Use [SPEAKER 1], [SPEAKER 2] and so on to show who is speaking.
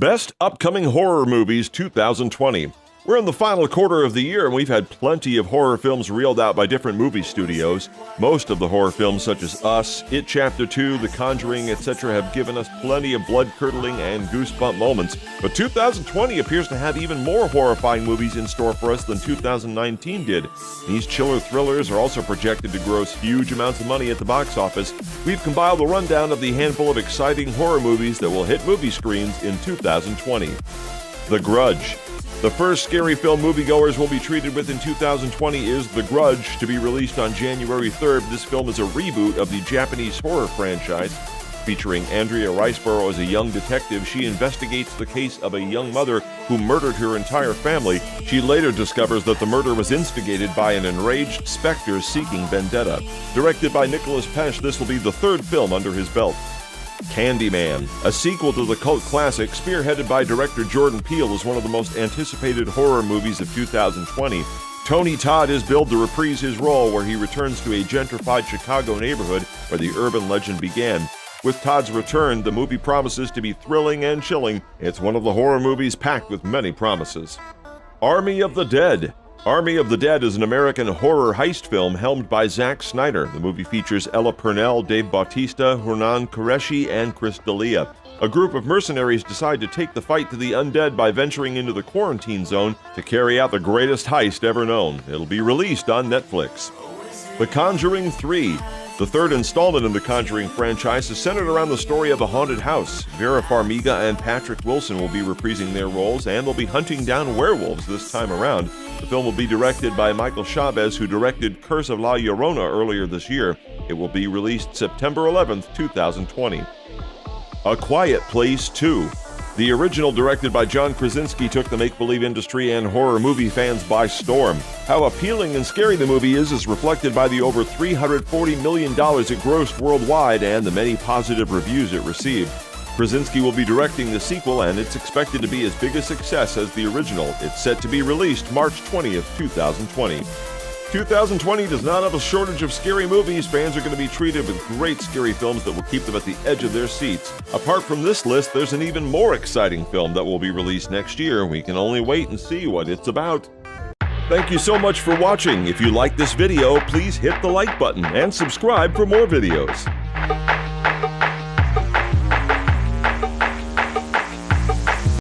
[SPEAKER 1] Best Upcoming Horror Movies 2020. We're in the final quarter of the year, and we've had plenty of horror films reeled out by different movie studios. Most of the horror films, such as Us, It Chapter 2, The Conjuring, etc., have given us plenty of blood-curdling and goosebump moments. But 2020 appears to have even more horrifying movies in store for us than 2019 did. These chiller thrillers are also projected to gross huge amounts of money at the box office. We've compiled a rundown of the handful of exciting horror movies that will hit movie screens in 2020. The Grudge. The first scary film moviegoers will be treated with in 2020 is The Grudge, to be released on January 3rd. This film is a reboot of the Japanese horror franchise. Featuring Andrea Riseborough as a young detective, she investigates the case of a young mother who murdered her entire family. She later discovers that the murder was instigated by an enraged specter seeking vendetta. Directed by Nicholas Pesce, this will be the third film under his belt. Candyman, a sequel to the cult classic spearheaded by director Jordan Peele, is one of the most anticipated horror movies of 2020. Tony Todd is billed to reprise his role, where he returns to a gentrified Chicago neighborhood where the urban legend began. With Todd's return, the movie promises to be thrilling and chilling. It's one of the horror movies packed with many promises. Army of the Dead. Army of the Dead is an American horror heist film helmed by Zack Snyder. The movie features Ella Purnell, Dave Bautista, Hernan Qureshi, and Chris D'Elia. A group of mercenaries decide to take the fight to the undead by venturing into the quarantine zone to carry out the greatest heist ever known. It'll be released on Netflix. The Conjuring 3. The third installment in the Conjuring franchise is centered around the story of a haunted house. Vera Farmiga and Patrick Wilson will be reprising their roles, and they'll be hunting down werewolves this time around. The film will be directed by Michael Chavez, who directed Curse of La Llorona earlier this year. It will be released September 11th, 2020. A Quiet Place 2. The original, directed by John Krasinski, took the make-believe industry and horror movie fans by storm. How appealing and scary the movie is reflected by the over $340 million it grossed worldwide and the many positive reviews it received. Krasinski will be directing the sequel, and it's expected to be as big a success as the original. It's set to be released March 20th, 2020. 2020 does not have a shortage of scary movies. Fans are going to be treated with great scary films that will keep them at the edge of their seats. Apart from this list, there's an even more exciting film that will be released next year. We can only wait and see what it's about. Thank you so much for watching. If you like this video, please hit the like button and subscribe for more videos.